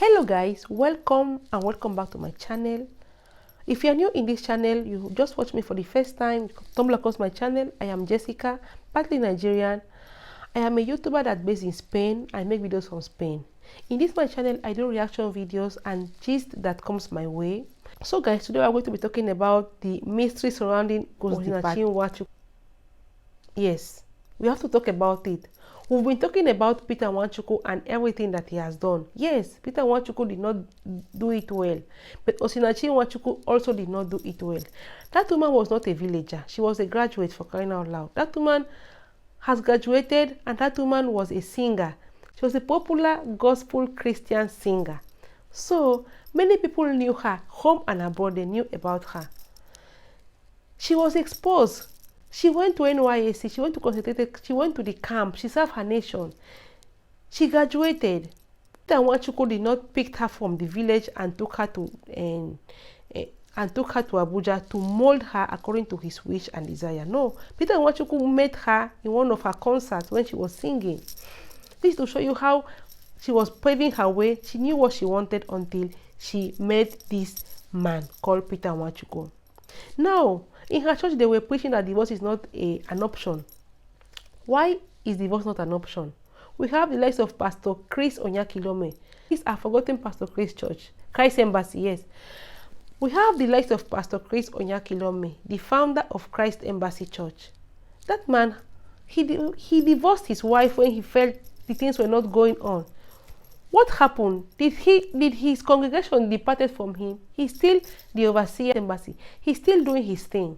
Hello guys, welcome and welcome back to my channel. If you are new in this channel, you just watch me for the first time, you stumble across my channel. I am Jessica, partly Nigerian. I am a YouTuber that's based in Spain. I make videos from Spain. In this my channel, I do reaction videos and gist that comes my way. So guys, today we're going to be talking about the mystery surrounding Osinachi. Yes, we have to talk about it. We've been talking about Peter Nwachukwu and everything that he has done. Yes, Peter Nwachukwu did not do it well, but Osinachi Nwachukwu also did not do it well. That woman was not a villager. She was a graduate, for crying out loud. That woman has graduated, and that woman was a singer. She was a popular gospel Christian singer. So many people knew her, home and abroad. They knew about her. She was exposed. She went to NYSC, she went to concentrated, she went to the camp, she served her nation. She graduated. Peter Nwachukwu did not pick her from the village and took her to Abuja to mold her according to his wish and desire. No, Peter Nwachukwu met her in one of her concerts when she was singing. This to show you how she was paving her way. She knew what she wanted until she met this man called Peter Nwachukwu. Now, in her church, they were preaching that divorce is not an option. Why is divorce not an option? We have the likes of Pastor Chris Onyakilome. These are forgotten Pastor Chris Church. Christ Embassy, yes. We have the likes of Pastor Chris Onyakilome, the founder of Christ Embassy Church. That man, he divorced his wife when he felt the things were not going on. What happened? Did his congregation departed from him? He's still the overseer embassy. He's still doing his thing.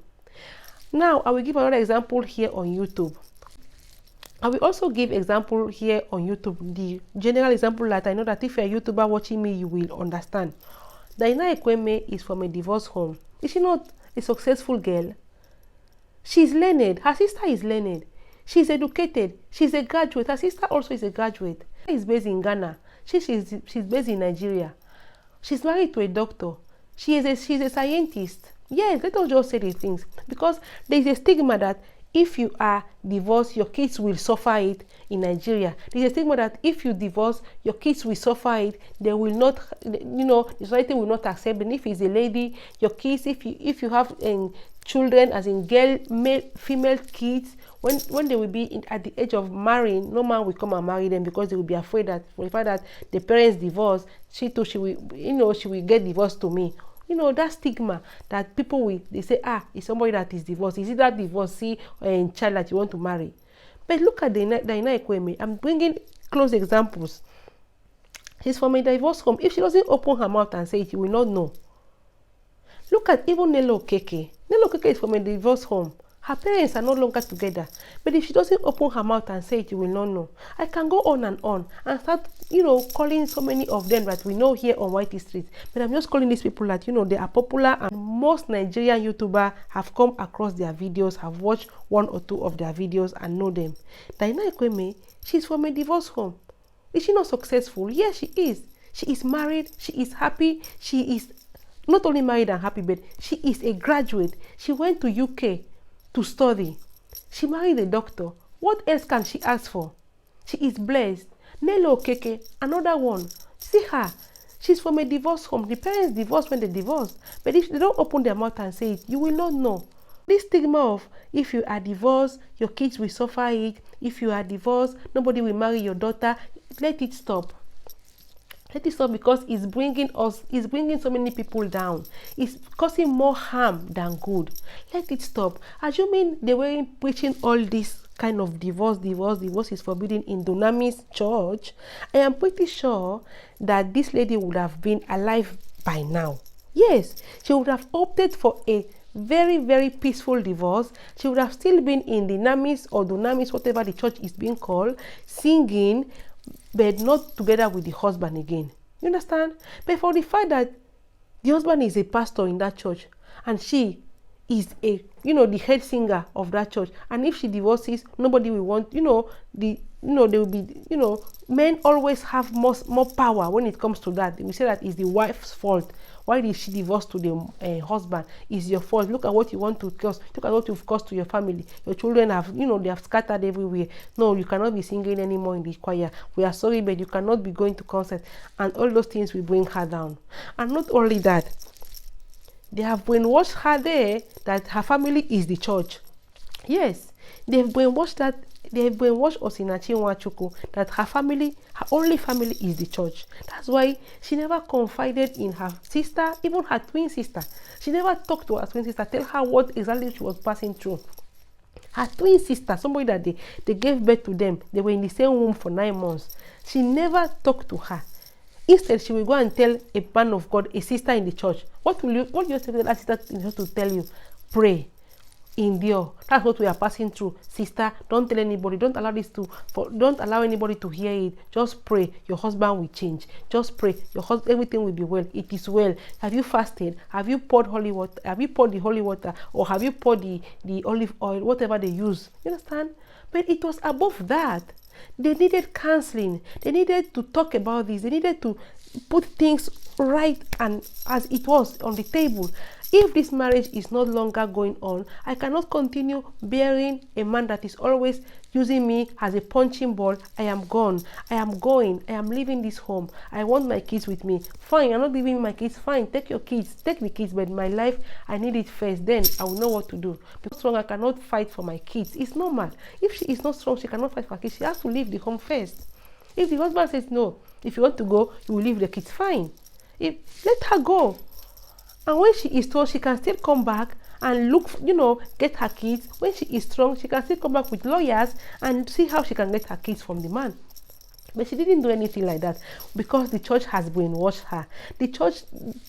Now, I will give another example here on YouTube. I will also give example here on YouTube, the general example that I know that if you're a YouTuber watching me, you will understand. Dyna is from a divorce home. Is she not a successful girl? She's learned. Her sister is learned. She's educated. She's a graduate. Her sister also is a graduate. She is based in Ghana. She's based in Nigeria. She's married to a doctor. She's a scientist. Yes, let us just say these things. Because there is a stigma that if you are divorced, your kids will suffer it in Nigeria. There is a stigma that if you divorce, your kids will suffer it. They will not, the society will not accept. And if it's a lady, your kids, if you have children, as in female kids, when they will be at the age of marrying, no man will come and marry them because they will be afraid that for the fact that the parents divorce, she will get divorced to me. That stigma that people they say, it's somebody that is divorced. Is it that divorcee or child that you want to marry? But look at Dyna ekwueme. I'm bringing close examples. She's from a divorce home. If she doesn't open her mouth and say it, you will not know. Look at even Nelo, okeke. Nelo is from a divorce home. Her parents are no longer together. But if she doesn't open her mouth and say it, you will not know. I can go on and start, calling so many of them that we know here on White Street. But I'm just calling these people that, they are popular, and most Nigerian YouTubers have come across their videos, have watched one or two of their videos and know them. Dyna ekwueme, she's from a divorce home. Is she not successful? Yes, she is. She is married. She is happy. She is not only married and happy, but she is a graduate. She went to UK to study. She married a doctor. What else can she ask for? She is blessed. Nelo, okeke, another one. See her. She's from a divorce home. The parents divorced when they divorced. But if they don't open their mouth and say it, you will not know. This stigma of if you are divorced, your kids will suffer it. If you are divorced, nobody will marry your daughter. Let it stop. Let it stop, because it's bringing so many people down. It's causing more harm than good. Let it stop. Assuming they were preaching all this kind of divorce is forbidden in Dunamis church, I am pretty sure that this lady would have been alive by now. Yes, she would have opted for a very, very peaceful divorce. She would have still been in the Namis or Dunamis, whatever the church is being called, singing, but not together with the husband again. You understand? But for the fact that the husband is a pastor in that church and she is the head singer of that church, and if she divorces, nobody will want, the they will be, men always have more power when it comes to that. We say that is the wife's fault. Why did she divorce to the husband? It's your fault. Look at what you want to cause. Look at what you've caused to your family. Your children have, they have scattered everywhere. No, you cannot be singing anymore in the choir. We are sorry, but you cannot be going to concert. And all those things will bring her down. And not only that, they have brainwashed her there that her family is the church. Yes, they've brainwashed Osinachi Nwachukwu that her only family is the church. That's why she never confided in her sister, even her twin sister. She never talked to her twin sister, tell her what exactly she was passing through. Her twin sister, somebody that they gave birth to them, they were in the same womb for 9 months. She never talked to her. Instead, she will go and tell a man of God, a sister in the church. What do you tell that sister to tell you? Pray. Endure. That's what we are passing through. Sister, don't tell anybody. Don't allow anybody to hear it. Just pray. Your husband will change. Just pray. Everything will be well. It is well. Have you fasted? Have you poured holy water? Have you poured the holy water? Or have you poured the olive oil? Whatever they use. You understand? But it was above that. They needed counseling. They needed to talk about this. They needed to put things right and as it was on the table. If this marriage is no longer going on, I cannot continue bearing a man that is always using me as a punching ball. I am gone. I am going. I am leaving this home. I want my kids with me. Fine, I'm not leaving my kids. Fine, take your kids. Take the kids, but my life, I need it first. Then I will know what to do. Because strong, I cannot fight for my kids. It's normal. If she is not strong, she cannot fight for her kids. She has to leave the home first. If the husband says no, if you want to go, you will leave the kids. Fine. Let her go. And when she is strong, she can still come back and look, get her kids. When she is strong, she can still come back with lawyers and see how she can get her kids from the man. But she didn't do anything like that because the church has brainwashed her. The church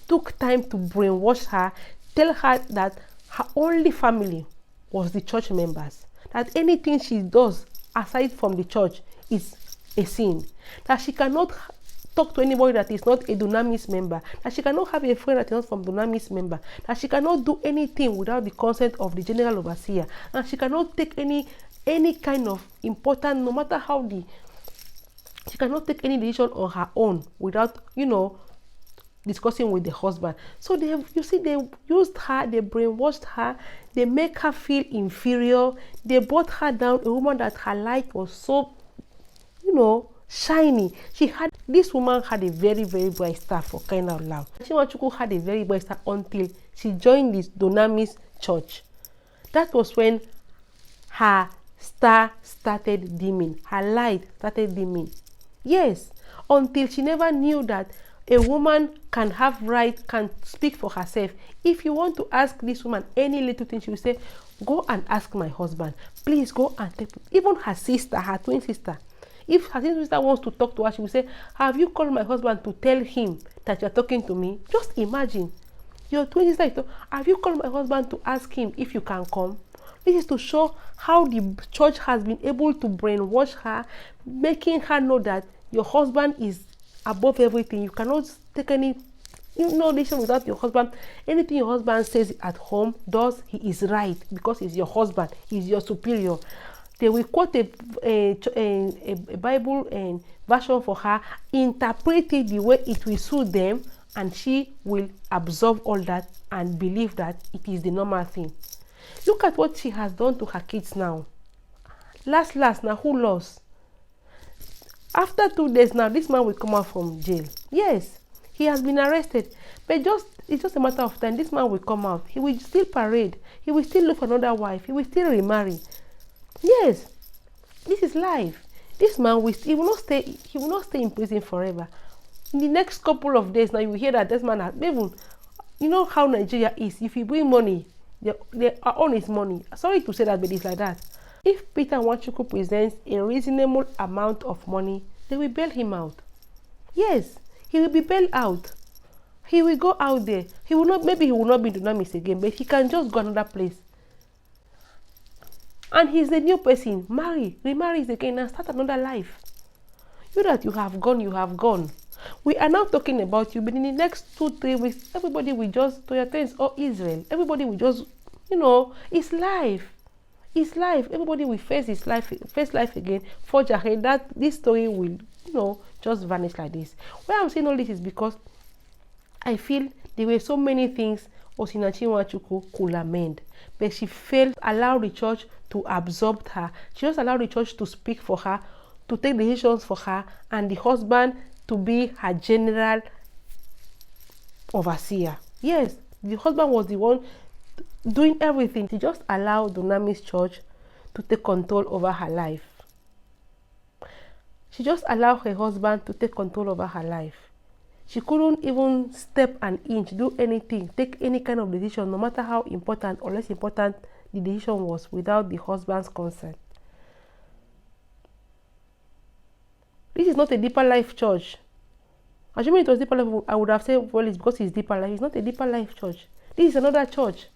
took time to brainwash her, tell her that her only family was the church members. That anything she does aside from the church is a sin. That she cannot talk to anybody that is not a Dunamis member, that she cannot have a friend that is not from Dunamis member, that she cannot do anything without the consent of the general overseer, and she cannot take any kind of important, no matter how she cannot take any decision on her own without, discussing with the husband. So they used her, they brainwashed her, they make her feel inferior, they brought her down, a woman that her light was so, shiny. This woman had a very, very bright star, for crying out loud. Nwachukwu had a very bright star until she joined this Dunamis church. That was when her star started dimming. Her light started dimming. Yes, until she never knew that a woman can speak for herself. If you want to ask this woman any little thing, she will say, go and ask my husband. Please go and take. Even her sister, her twin sister. If her sister wants to talk to her, she will say, have you called my husband to tell him that you're talking to me? Just imagine. Your twin sister, have you called my husband to ask him if you can come? This is to show how the church has been able to brainwash her, making her know that your husband is above everything. You cannot take any decision without your husband. Anything your husband says at home, he is right because he's your husband. He's your superior. They will quote a Bible version for her, interpret it the way it will suit them, and she will absorb all that and believe that it is the normal thing. Look at what she has done to her kids now. Last, now who lost? After 2 days now, this man will come out from jail. Yes, he has been arrested. But it's just a matter of time. This man will come out. He will still parade. He will still look for another wife. He will still remarry. Yes, this is life. This man will not stay in prison forever. In the next couple of days now, you will hear that this man has even, how Nigeria is. If you bring money, they are on his money. Sorry to say that, but it's like that. If Peter Nwachukwu presents a reasonable amount of money, they will bail him out. Yes, he will be bailed out. He will go out there. Maybe he will not be in Dunamis again, but he can just go another place. And he's a new person. Remarry again and start another life. You that you have gone, you have gone. We are now talking about you, but in the next 2-3 weeks, everybody will just, to your friends, or Israel, everybody will just, it's life. It's life. Everybody will face life again, forge ahead. That this story will, just vanish like this. Why I'm saying all this is because I feel there were so many things Osinachi Nwachukwu could amend, but she failed to allow the church to absorb her. She just allowed the church to speak for her, to take decisions for her, and the husband to be her general overseer. Yes, the husband was the one doing everything. She just allowed Dunamis church to take control over her life. She just allowed her husband to take control over her life. She couldn't even step an inch, do anything, take any kind of decision, no matter how important or less important the decision was, without the husband's consent. This is not a deeper life church. Assuming it was deeper life, I would have said, well, it's because it's deeper life. It's not a deeper life church. This is another church.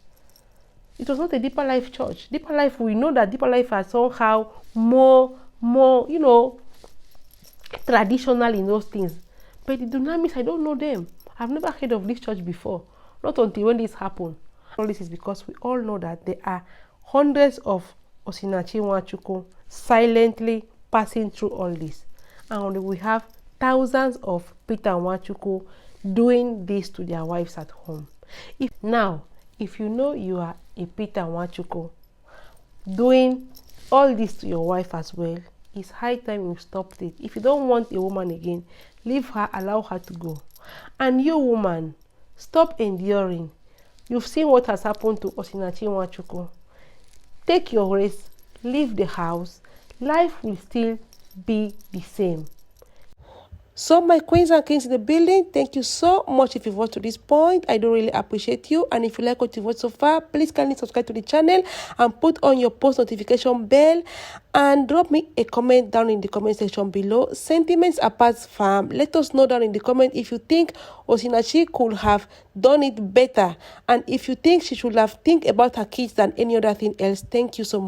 It was not a deeper life church. Deeper life, we know that deeper life are somehow more, traditional in those things. But the Dunamis, I don't know them. I've never heard of this church before. Not until when this happened. All this is because we all know that there are hundreds of Osinachi Nwachukwu silently passing through all this. And we have thousands of Peter Nwachukwu doing this to their wives at home. If you know you are a Peter Nwachukwu doing all this to your wife as well, it's high time you stop it. If you don't want a woman again, leave her, allow her to go. And you, woman, stop enduring. You've seen what has happened to Osinachi Nwachukwu. Take your rest, leave the house. Life will still be the same. So my queens and kings in the building, thank you so much if you've watched to this point. I do really appreciate you. And if you like what you've watched so far, please kindly subscribe to the channel and put on your post notification bell and drop me a comment down in the comment section below. Sentiments apart, fam, let us know down in the comment if you think Osinachi could have done it better, and if you think she should have think about her kids than any other thing else. Thank you so much.